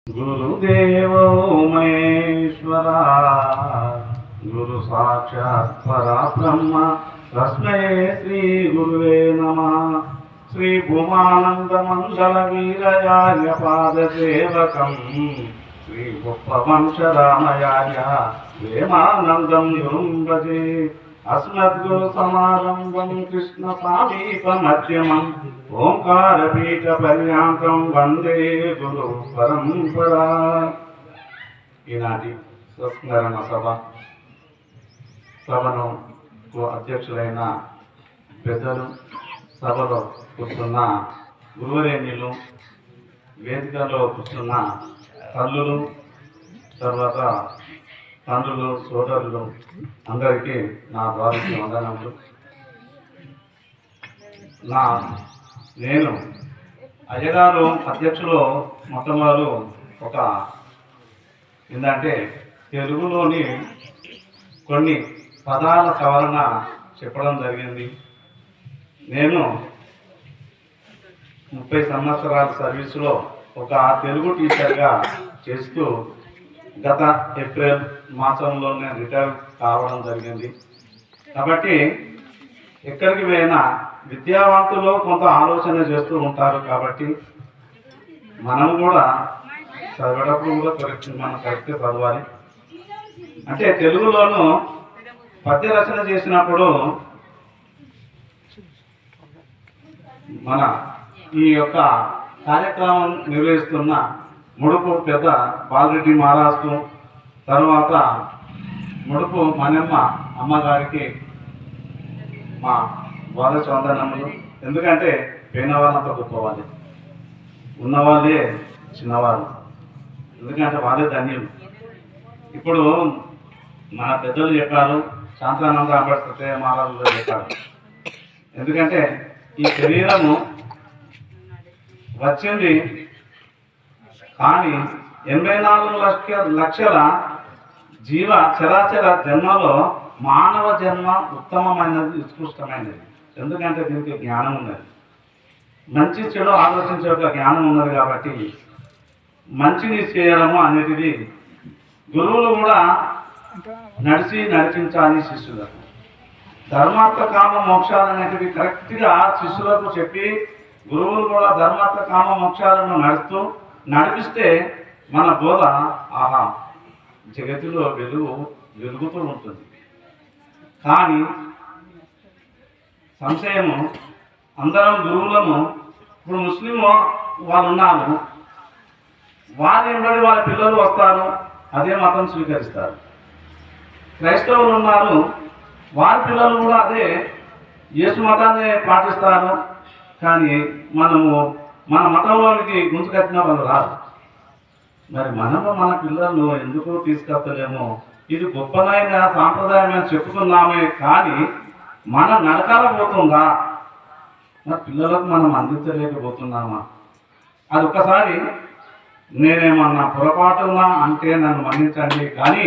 गुरुदेवो महेश्वरा गुरु साक्षात् परब्रह्म तस्मै श्री गुरुवे नमः। श्री भूमानंद मंडल वीरयार्य पादसेवकं श्री गोपवंश रामयार्य प्रेमानंदं गुरुं भजे। अस्मद्गुरु समारंभं कृष्ण सामीप मध्यमम् ओंकार पीठ पर्यांతం వందే గురు పరంపర। ఈనాటి సంస్మరణ సభను అధ్యక్షులైన పెద్దలు, సభలో కూర్చున్న గురువరేణ్యులు, వేదికలో కూర్చున్న తల్లులు, తర్వాత తండ్రులు, సోదరులు అందరికీ నా ద్వారకి వందనములు। నేను అయ్యగారు అధ్యక్షులు మొట్టమొదలు ఒక ఏంటంటే తెలుగులోని కొన్ని పదాల సవరణ చెప్పడం జరిగింది। నేను 30 సంవత్సరాల సర్వీసులో ఒక తెలుగు టీచర్గా చేస్తూ గత ఏప్రిల్ మాసంలోనే రిటైర్ కావడం జరిగింది। కాబట్టి ఎక్కడికి పోయినా విద్యావంతులు కొంత ఆలోచన చేస్తూ ఉంటారు। కాబట్టి మనం కూడా చదివేటప్పుడు కూడా మనం కరెక్ట్గా చదవాలి। అంటే తెలుగులోనూ పద్య రచన చేసినప్పుడు మన ఈ యొక్క కార్యక్రమం నిర్వహిస్తున్న ముడుపు పెద్ద బాలరెడ్డి మహారాజు, తర్వాత ముడుపు మనమ్మ అమ్మగారికి మా ద్వాదశ వందనములు। ఎందుకంటే పోయినవాళ్ళంతా గొప్పవాళ్ళే, ఉన్నవాళ్ళే చిన్నవాళ్ళు, ఎందుకంటే వాళ్ళే ధన్యులు। ఇప్పుడు మన పెద్దలు చెప్పారు, శాంతానంద అంబేద్కర్ మహారాజులు చెప్పారు, ఎందుకంటే ఈ శరీరము వచ్చింది కానీ 84 లక్షల జీవ చరాచర జన్మలో మానవ జన్మ ఉత్తమమైనది, ఉత్కృష్టమైనది। ఎందుకంటే దీనికి జ్ఞానం ఉన్నది, మంచి చెడు ఆలోచించే ఒక జ్ఞానం ఉన్నది। కాబట్టి మంచిని చేయడము అనేది గురువులు కూడా నడిపించాలి శిష్యులకు। ధర్మార్థ కామ మోక్షాలు అనేటివి కరెక్ట్గా శిష్యులకు చెప్పి గురువులు కూడా ధర్మార్థ కామ మోక్షాలను నడిపిస్తే మన బోధ ఆహా జగతిలో వెలుగుతూ ఉంటుంది। కానీ సంశయము, అందరం గురువులను ఇప్పుడు ముస్లిం వాళ్ళు ఉన్నారు, వారి వెంబడి వాళ్ళ పిల్లలు వస్తారు, అదే మతం స్వీకరిస్తారు। క్రైస్తవులు ఉన్నారు, వారి పిల్లలు కూడా అదే యేసు మతాన్ని పాటిస్తారు, కానీ మన మతంలోనికి గుంజుకట్టిన వాళ్ళు రాదు। మరి మనము మన పిల్లలను ఎందుకు తీసుకొస్తలేమో, ఇది గొప్పనైన సాంప్రదాయం చెప్పుకున్నామే కానీ మన నడకాల పోతుందా, మన పిల్లలకు మనం అందించలేకపోతున్నామా? అది ఒకసారి నేనేమన్నా పొరపాటున్నా అంటే నన్ను మన్నించండి, కానీ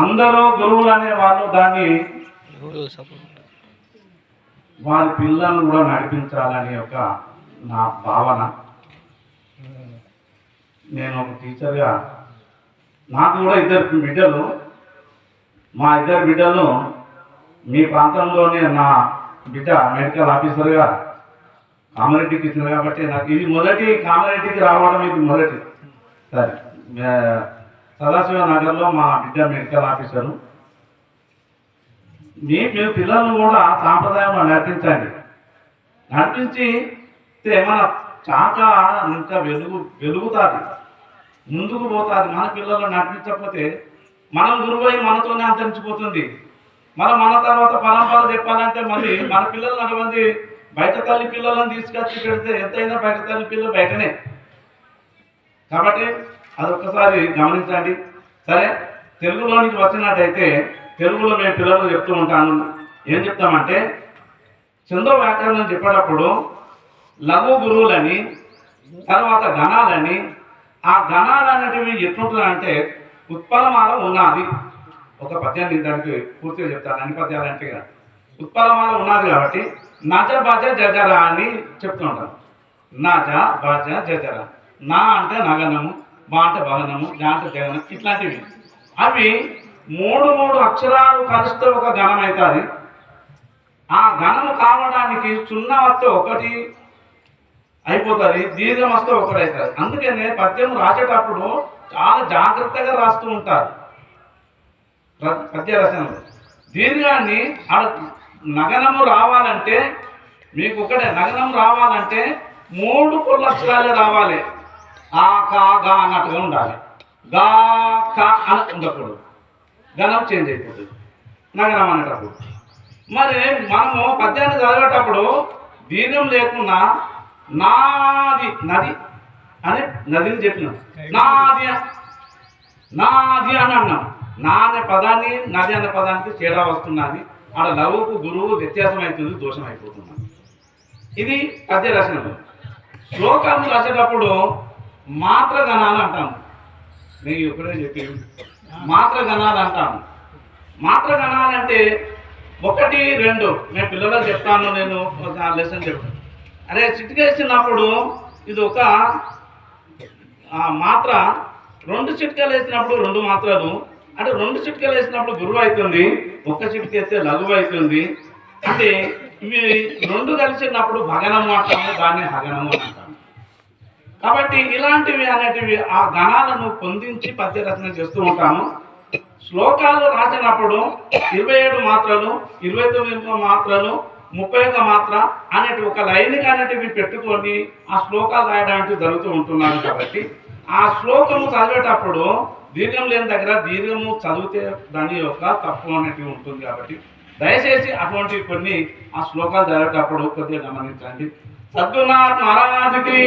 అందరూ గురువులు అనే వాళ్ళు దాన్ని వారి పిల్లలను కూడా నడిపించాలని ఒక నా భావన। నేను ఒక టీచర్గా నాకు కూడా 2 బిడ్డలు, మా 2 బిడ్డలు మీ ప్రాంతంలోనే నా బిడ్డ మెడికల్ ఆఫీసర్గా కామారెడ్డికి ఇచ్చింది కాబట్టి నాకు ఇది మొదటి కామారెడ్డికి రావడం ఇది మొదటి సరే। సదాశివ నగర్లో మా బిడ్డ మెడికల్ ఆఫీసరు। మీ పిల్లలను కూడా సాంప్రదాయంలో నడిపించి మన చాక ఇంకా వెలుగుతుంది, ముందుకు పోతుంది। మన పిల్లలను నడిపించకపోతే మనం గురువై మనతోనే అంతరించిపోతుంది। మన తర్వాత పరంపర చెప్పాలంటే మళ్ళీ మన పిల్లలు నడవంది బయట తల్లి పిల్లలను తీసుకొచ్చి పెడితే ఎంతైనా బయట తల్లి పిల్లలు బయటనే। కాబట్టి అదొక్కసారి గమనించండి। సరే, తెలుగులోనికి వచ్చినట్టయితే తెలుగులో మేము పిల్లలు చెప్తూ ఉంటాను, ఏం చెప్తామంటే చందో వ్యాకరణం చెప్పేటప్పుడు లఘు గురువులని, తర్వాత గణాలని, ఆ గణాలు అనేటివి ఎట్లుంటుందంటే ఉత్పలమాల ఉన్నది, ఒక పద్యాన్ని దానికి పూర్తిగా చెప్తాను, అన్ని పద్యాలు అంటే ఉత్పలమాల ఉన్నది కాబట్టి నజ బజ జజరా అని చెప్తూ ఉంటాను। నజ బజ జజర, నా అంటే నగనము, బా అంటే భవనము, గా అంటే గగనం, ఇట్లాంటివి. అవి మూడు మూడు అక్షరాలు కలిస్తే ఒక గణం అవుతుంది. ఆ గణము కావడానికి సున్నా వస్తే ఒకటి అయిపోతుంది, దీర్ఘం వస్తే ఒకటి అవుతుంది. అందుకనే పద్యం రాసేటప్పుడు చాలా జాగ్రత్తగా రాస్తూ ఉంటారు పద్య రచనలు. దీర్ఘాన్ని నగనము రావాలంటే మీకు ఒకటే, నగనం రావాలంటే మూడు పొల్ల అక్షరాలే రావాలి. ఆ కా గా అన్నట్టుగా ఉండాలి. గా కా అని ఉండకూడదు, గణం చేంజ్ అయిపోతుంది నగనం అనేటప్పుడు. మరి మనము పద్యాన్ని చదివేటప్పుడు దీర్ఘం లేకుండా నాది నది అని నదిని చెప్పినాం, నాది నాది అని అన్నాం. నా అనే పదాన్ని నది అనే పదానికి తేడా వస్తున్నది. ఆడ లఘువుకు గురువు వ్యత్యాసం అవుతుంది, దోషం అయిపోతుంది. ఇది పద్య రచనలు. శ్లోకాలు రాసేటప్పుడు మాత్ర గణాలు అంటాము. నేను ఇప్పుడే చెప్పి మాత్ర గణాలు అంటాము. మాత్ర గణాలు అంటే 1, 2 నేను పిల్లలకు చెప్తాను. నేను ఒక లెసన్ చెప్తాను. అరే చిటికేసినప్పుడు ఇది ఒక మాత్ర, 2 చిటికలు వేసినప్పుడు 2 మాత్రలు అంటే 2 చిటికలు వేసినప్పుడు గురువు అవుతుంది, 1 చిటిక వేస్తే లఘువు అవుతుంది. అంటే ఇవి 2 కలిసినప్పుడు భగనము అంటాము, దాన్ని హగనము అంటాము. కాబట్టి ఇలాంటివి అనేటివి ఆ గణాలను పొందించి పద్య రచన చేస్తూ ఉంటాము. శ్లోకాలు రాసినప్పుడు 27 మాత్రలు, 29 మాత్రలు, 31 మాత్ర అనేటివి ఒక లైన్గా అనేటివి పెట్టుకొని ఆ శ్లోకాలు రాయడానికి జరుగుతూ ఉంటున్నాను. కాబట్టి ఆ శ్లోకము చదివేటప్పుడు దీర్ఘం లేని దగ్గర దీర్ఘము చదివితే దాని యొక్క తప్పు అనేటివి ఉంటుంది. కాబట్టి దయచేసి అటువంటి కొన్ని ఆ శ్లోకాలు చదివేటప్పుడు కొద్దిగా గమనించండి. సద్గురునాథ్ మహారాజ్కి